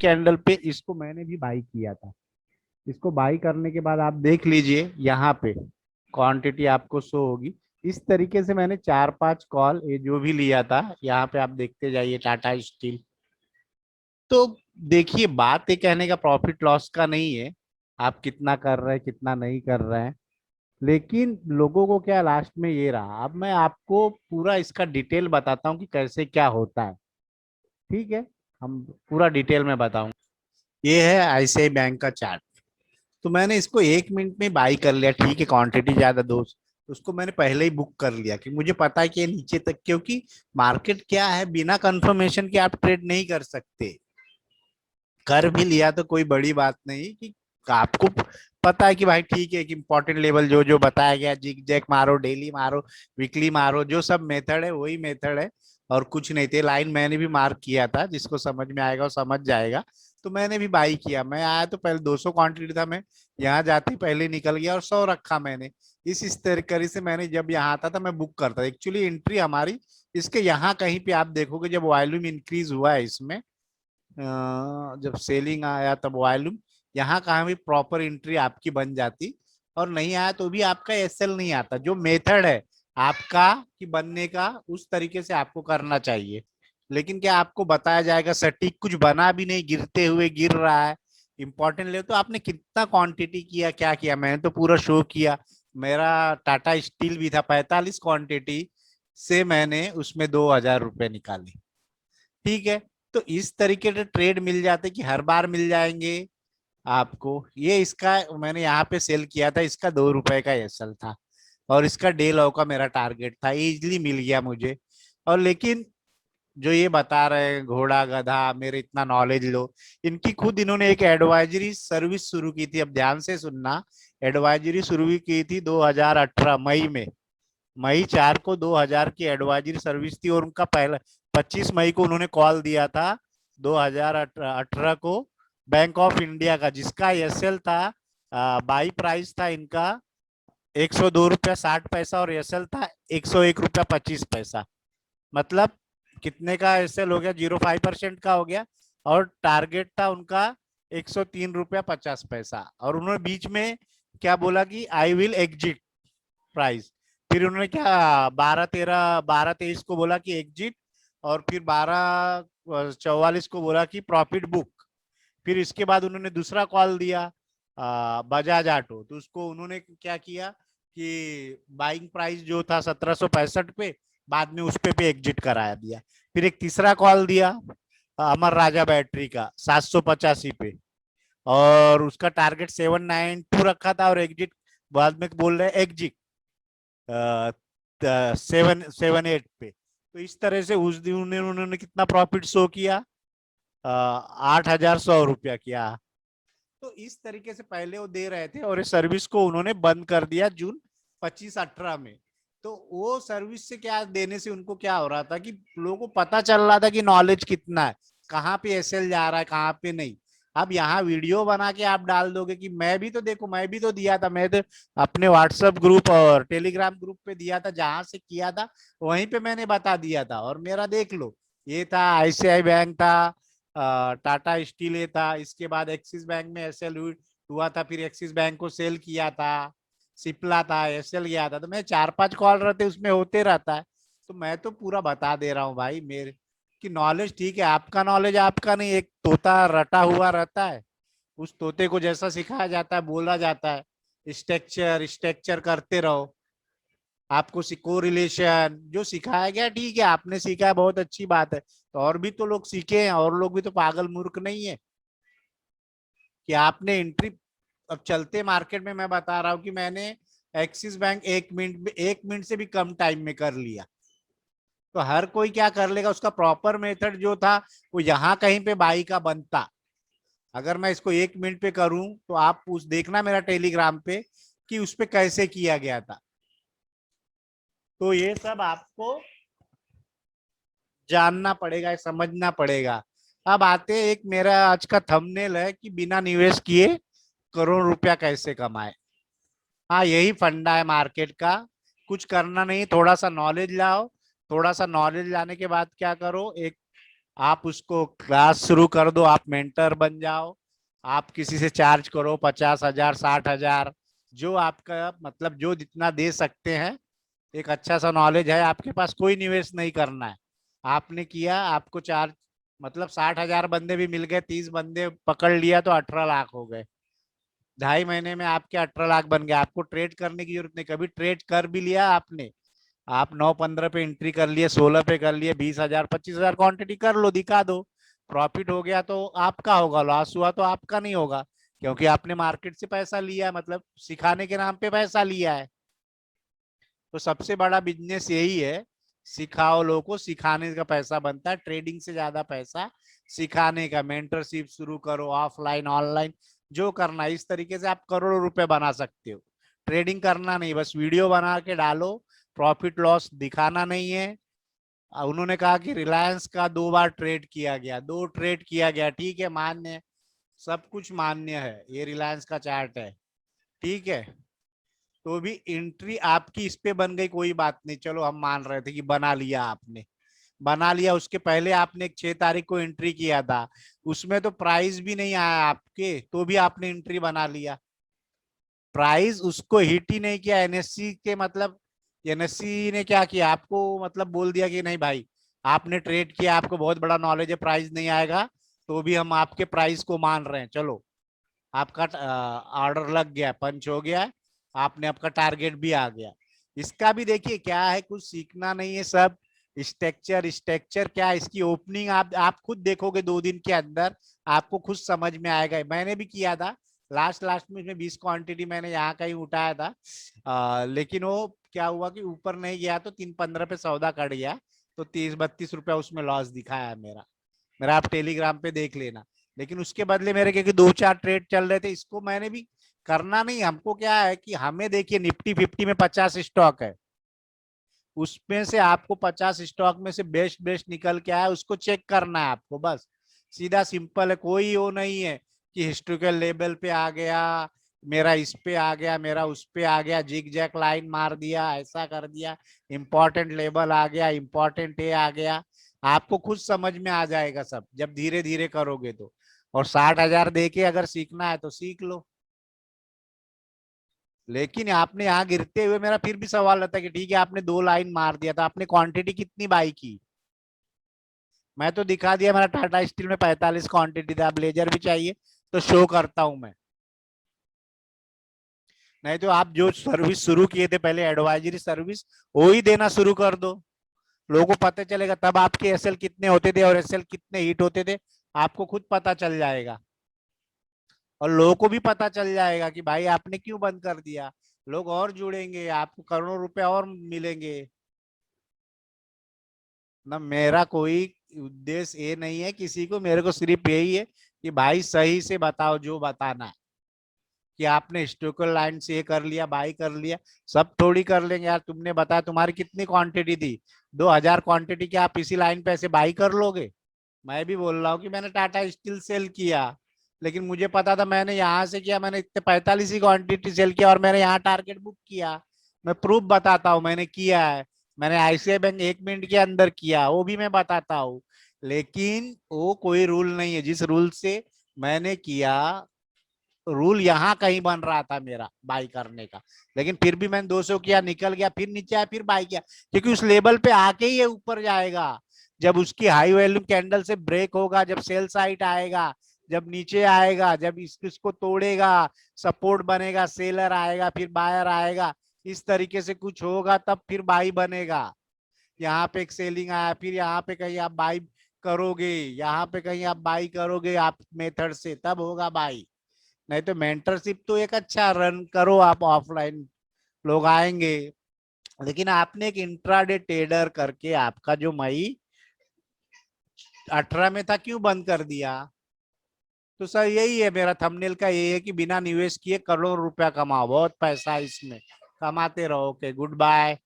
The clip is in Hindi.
कैंडल पे इसको मैंने भी बाई किया था। इसको बाई करने के बाद आप देख लीजिए यहाँ पे क्वांटिटी आपको शो होगी। इस तरीके से मैंने 4-5 कॉल ये जो भी लिया था, यहाँ पे आप देखते जाइए टाटा स्टील। तो देखिए, बात ये कहने का प्रॉफिट लॉस का नहीं है, आप कितना कर रहे हैं कितना नहीं कर रहे हैं, लेकिन लोगों को क्या लास्ट में ये रहा। अब मैं आपको पूरा इसका डिटेल बताता हूँ कि कैसे क्या होता है। ठीक है, हम पूरा डिटेल में बताऊंगा। ये है आईसीआई बैंक का चार्ट। तो मैंने इसको 1 मिनट में बाई कर लिया, ठीक है, क्वांटिटी ज्यादा दोस्त, उसको मैंने पहले ही बुक कर लिया कि मुझे पता है कि ये नीचे तक, क्योंकि मार्केट क्या है, बिना कंफर्मेशन के आप ट्रेड नहीं कर सकते। कर भी लिया तो कोई बड़ी बात नहीं कि आपको पता है कि भाई ठीक है, कि इंपॉर्टेंट लेवल जो जो बताया गया, जिग जैक मारो, डेली मारो, वीकली मारो, जो सब मेथड है वही मेथड है। और कुछ नहीं थे, लाइन मैंने भी मार्क किया था, जिसको समझ में आएगा वो समझ जाएगा। तो मैंने भी बाई किया। मैं आया तो पहले 200 क्वांटिटी था, मैं यहाँ जाते ही पहले निकल गया और 100 रखा मैंने। इस तरीके से मैंने जब यहाँ आता था मैं बुक करता। एक्चुअली एंट्री हमारी इसके यहाँ कहीं पे आप देखोगे, जब वॉल्यूम इंक्रीज हुआ है इसमें, जब सेलिंग आया तब वॉल्यूम, यहाँ कहाँ भी प्रॉपर एंट्री आपकी बन जाती। और नहीं आया तो भी आपका एसएल नहीं आता। जो मेथड है आपका कि बनने का, उस तरीके से आपको करना चाहिए। लेकिन क्या आपको बताया जाएगा सटीक, कुछ बना भी नहीं, गिरते हुए गिर रहा है। इंपॉर्टेंट ले तो आपने कितना क्वांटिटी किया, क्या किया, मैंने तो पूरा शो किया। मेरा टाटा स्टील भी था, 45 क्वांटिटी से मैंने उसमें 2,000 रुपए निकाले। ठीक है। तो इस तरीके से ट्रेड मिल जाते कि हर बार मिल जाएंगे आपको। ये इसका मैंने यहाँ पे सेल किया था, इसका 2 रुपए का एसएल था। और इसका डे लॉ का मेरा टारगेट था, इजीली मिल गया मुझे। और लेकिन जो ये बता रहे हैं घोड़ा गधा, मेरे इतना नॉलेज लो, इनकी खुद इन्होंने एक एडवाइजरी सर्विस शुरू की थी। अब ध्यान से सुनना, एडवाइजरी शुरू की थी 2018 मई में। मई 4 को 2000 की एडवाइजरी सर्विस थी, और उनका पहला 25 मई को उन्होंने कॉल दिया था 2018 को, बैंक ऑफ इंडिया का, जिसका एसएल था, बाई प्राइस था इनका 102 रुपया 60 पैसा, और एसएल था 101 रुपया 25 पैसा। मतलब कितने का एसएल हो गया, 0.5% का हो गया। और टारगेट था उनका 103 रुपया 50 पैसा। और उन्होंने बीच में क्या बोला कि आई विल एग्जिट प्राइस। फिर उन्होंने क्या 12-23 को बोला कि एग्जिट, और फिर 12-44 को बोला कि प्रॉफिट बुक। फिर इसके बाद उन्होंने दूसरा कॉल दिया बजाज ऑटो, तो उसको उन्होंने क्या किया कि बाइंग प्राइस जो था 1765 पे, बाद में उस पे एग्जिट कराया दिया। फिर एक तीसरा कॉल दिया अमर राजा बैटरी का 785 पे, और उसका टारगेट 792 रखा था, और एग्जिट बाद में बोल रहे एग्जिट 778 पे। तो इस तरह से उस दिन उन्होंने कितना प्रॉफिट शो किया, 8,100 रुपया किया। तो इस तरीके से पहले वो दे रहे थे, और इस सर्विस को उन्होंने बंद कर दिया जून 25-18 में। तो वो सर्विस से क्या देने से उनको क्या हो रहा था कि लोगों को पता चल रहा था कि नॉलेज कितना है, कहाँ पे एसएल जा रहा है कहाँ पे नहीं। अब यहाँ वीडियो बना के आप डाल दोगे कि मैं भी तो देखो, मैं भी तो दिया था, मैं तो अपने व्हाट्सएप ग्रुप और टेलीग्राम ग्रुप पे दिया था, जहां से किया था वहीं पे मैंने बता दिया था, और मेरा देख लो, ये था आईसीआई बैंक था, टाटा स्टील ये था, इसके बाद एक्सिस बैंक में एसएल हुआ था, फिर एक्सिस बैंक को सेल किया था, सिप्ला था, एसएल गया था। तो मैं 4-5 कॉल रहते उसमें होते रहता है। तो मैं तो पूरा बता दे रहा हूँ भाई, मेरे की नॉलेज ठीक है, आपका नॉलेज आपका नहीं, एक तोता रटा हुआ रहता है, उस तोते को जैसा सिखाया जाता है बोला जाता है, स्ट्रक्चर स्ट्रक्चर करते रहो। आपको सिको रिलेशन जो सिखाया गया, ठीक है, आपने सीखा है, बहुत अच्छी बात है, तो और भी तो लोग सीखे हैं, और लोग भी तो पागल मूर्ख नहीं है कि आपने एंट्री। अब चलते मार्केट में मैं बता रहा हूँ कि मैंने एक्सिस बैंक 1 मिनट में, 1 मिनट से भी कम टाइम में कर लिया। तो हर कोई क्या कर लेगा, उसका प्रॉपर मेथड जो था वो यहाँ कहीं पे बाई का बनता। अगर मैं इसको 1 मिनट पे करूं तो आप उस देखना मेरा टेलीग्राम पे कि उस पे कैसे किया गया था। तो ये सब आपको जानना पड़ेगा, समझना पड़ेगा। अब आते हैं, एक मेरा आज का थंबनेल है कि बिना निवेश किए करोड़ रुपया कैसे कमाए। हाँ, यही फंडा है मार्केट का। कुछ करना नहीं, थोड़ा सा नॉलेज लाओ, थोड़ा सा नॉलेज लाने के बाद क्या करो, एक आप उसको क्लास शुरू कर दो, आप मेंटर बन जाओ, आप किसी से चार्ज करो 50,000 60,000, जो आपका मतलब जो जितना दे सकते हैं। एक अच्छा सा नॉलेज है आपके पास, कोई निवेश नहीं करना है। आपने किया, आपको चार्ज मतलब 60,000 बंदे भी मिल गए, 30 बंदे पकड़ लिया तो 18 लाख हो गए। 2.5 महीने में आपके 18 लाख बन गए। आपको ट्रेड करने की जरूरत नहीं, कभी ट्रेड कर भी लिया आपने, आप 9-15 पे एंट्री कर लिए, 16 पे कर लिए, 20,000 25,000 क्वांटिटी कर लो, दिखा दो, प्रॉफिट हो गया तो आपका होगा, लॉस हुआ तो आपका नहीं होगा, क्योंकि आपने मार्केट से पैसा लिया है, मतलब सिखाने के नाम पे पैसा लिया है। तो सबसे बड़ा बिजनेस यही है, सिखाओ लोगों को, सिखाने का पैसा बनता है, ट्रेडिंग से ज्यादा पैसा सिखाने का। मेंटरशिप शुरू करो, ऑफलाइन ऑनलाइन जो करना है, इस तरीके से आप करोड़ों रुपए बना सकते हो। ट्रेडिंग करना नहीं, बस वीडियो बना के डालो, प्रॉफिट लॉस दिखाना नहीं है। उन्होंने कहा कि रिलायंस का 2 बार ट्रेड किया गया, 2 ट्रेड किया गया, ठीक है, मान्य है, सब कुछ मान्य है, ये रिलायंस का चार्ट है, ठीक है। तो भी एंट्री आपकी इस पे बन गई, कोई बात नहीं, चलो हम मान रहे थे कि बना लिया आपने, बना लिया। उसके पहले आपने एक 6 तारीख को एंट्री किया था, उसमें तो प्राइस भी नहीं आया आपके, तो भी आपने एंट्री बना लिया। प्राइस उसको हिट ही नहीं किया एनएससी के, मतलब एनएससी ने क्या किया आपको, मतलब बोल दिया कि नहीं भाई, आपने ट्रेड किया, आपको बहुत बड़ा नॉलेज है, प्राइस नहीं आएगा, तो भी हम आपके प्राइस को मान रहे हैं, चलो आपका ऑर्डर लग गया, पंच हो गया, आपने आपका टारगेट भी आ गया। इसका भी देखिए क्या है, कुछ सीखना नहीं है, सब स्ट्रक्चर स्ट्रक्चर क्या है, इसकी ओपनिंग आप खुद देखोगे 2 दिन के अंदर, आपको खुद समझ में आएगा। मैंने भी किया था, लास्ट लास्ट में इसमें 20 क्वांटिटी मैंने यहाँ कहीं उठाया था, लेकिन वो क्या हुआ कि ऊपर नहीं गया, तो 3-15 पे सौदा कट गया, तो 30-32 रुपया उसमें लॉस दिखाया मेरा। मेरा आप टेलीग्राम पे देख लेना। लेकिन उसके बदले मेरे क्योंकि 2-4 ट्रेड चल रहे थे, इसको मैंने भी करना नहीं। हमको क्या है कि हमें देखिए निफ्टी 50 में 50 स्टॉक है, उसमें से आपको 50 स्टॉक में से बेस्ट बेस्ट निकल के आया, उसको चेक करना है आपको, बस सीधा सिंपल है। कोई वो नहीं है कि हिस्टोरिकल लेवल पे आ गया, मेरा इस पे आ गया, मेरा उस पे आ गया, जिग जैक लाइन मार दिया, ऐसा कर दिया, इंपॉर्टेंट लेवल आ गया, इंपॉर्टेंट ए आ गया। आपको खुद समझ में आ जाएगा सब, जब धीरे धीरे करोगे तो। और 60,000 दे के अगर सीखना है तो सीख लो। लेकिन आपने यहाँ गिरते हुए, मेरा फिर भी सवाल रहता है कि ठीक है आपने 2 लाइन मार दिया था, आपने क्वांटिटी कितनी बाई की? मैं तो दिखा दिया, मेरा टाटा स्टील में 45 क्वांटिटी था, अब लेजर भी चाहिए तो शो करता हूं मैं। नहीं तो आप जो सर्विस शुरू किए थे पहले, एडवाइजरी सर्विस, वो ही देना शुरू कर दो, लोगों को पता चलेगा, तब आपके एसएल कितने होते थे और एसएल कितने हिट होते थे, आपको खुद पता चल जाएगा। और लोगों को भी पता चल जाएगा कि भाई आपने क्यों बंद कर दिया, लोग और जुड़ेंगे, आपको करोड़ों रुपए और मिलेंगे ना। मेरा कोई उद्देश्य ये नहीं है किसी को, मेरे को सिर्फ यही है कि भाई सही से बताओ जो बताना है, कि आपने हिस्टोरिकल लाइन से ये कर लिया, बाई कर लिया, सब थोड़ी कर लेंगे यार। तुमने बताया तुम्हारी कितनी क्वांटिटी थी, 2,000 क्वांटिटी, क्या आप इसी लाइन पे ऐसे बाई कर लोगे? मैं भी बोल रहा हूँ कि मैंने टाटा स्टील सेल किया, लेकिन मुझे पता था, मैंने यहाँ से किया, मैंने इतने 45 ही क्वांटिटी सेल किया और मैंने यहाँ टारगेट बुक किया। मैं प्रूफ बताता हूँ मैंने किया है। मैंने आईसीआई बैंक 1 मिनट के अंदर किया, वो भी मैं बताता हूँ। लेकिन वो कोई रूल नहीं है, जिस रूल से मैंने किया, रूल यहाँ कहीं बन रहा था मेरा बाई करने का, लेकिन फिर भी मैंने 200 किया, निकल गया, फिर नीचे आया, फिर बाई किया, क्योंकि उस लेवल पे आके ही ये ऊपर जाएगा। जब उसकी हाई वैल्यू कैंडल से ब्रेक होगा, जब सेल साइड आएगा, जब नीचे आएगा, जब इसको तोड़ेगा, सपोर्ट बनेगा, सेलर आएगा, फिर बायर आएगा, इस तरीके से कुछ होगा, तब फिर बाई बनेगा। यहाँ पे एक सेलिंग आया, फिर यहाँ पे कहीं आप बाई करोगे, यहाँ पे कहीं आप बाई करोगे आप मेथड से, तब होगा बाई। नहीं तो मेंटरशिप तो एक अच्छा रन करो आप ऑफलाइन, लोग आएंगे। लेकिन आपने एक इंट्राडे ट्रेडर करके आपका जो मई 18 में था, क्यों बंद कर दिया? तो सर यही है, मेरा थंबनेल का ये है कि बिना निवेश किए करोड़ों रुपया कमाओ, बहुत पैसा है इसमें, कमाते रहो। Okay, good bye.